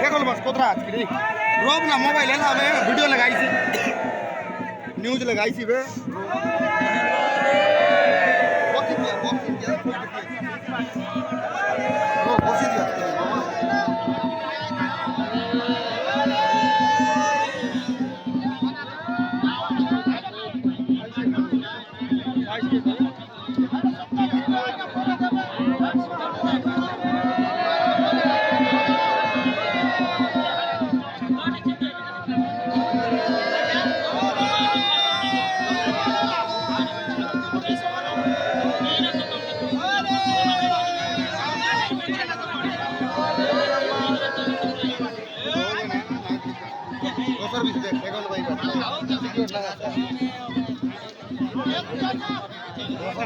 देखो बस कोतरा आज की रोब ना मोबाइल है ना बे वीडियो लगाई थी न्यूज़ लगाई थी बे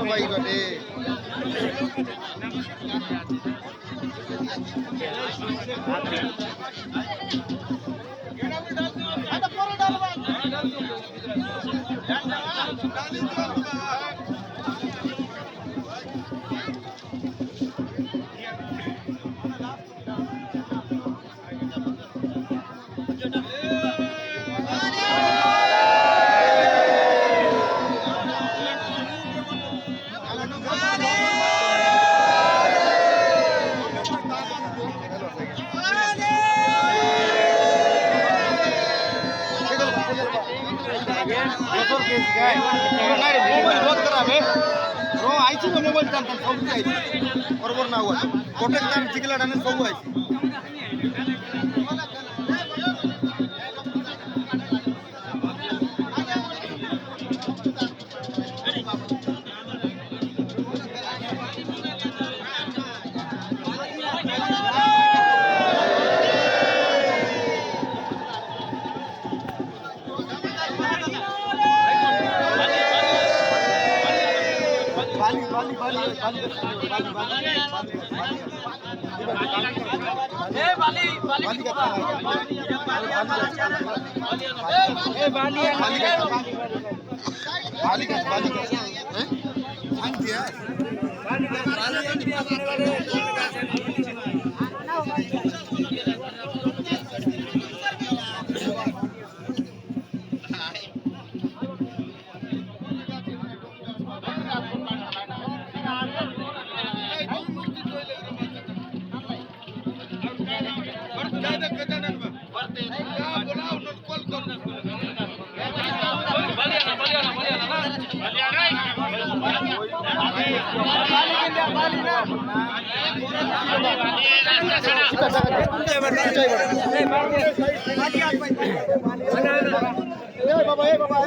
भाई बटे मोबाइल बहुत खराब है रो आईची ना मोबाइल चालतात सब आईची बरोबर ना हुआ कोटे काम चिकला डाने सब आईची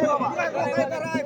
बाबा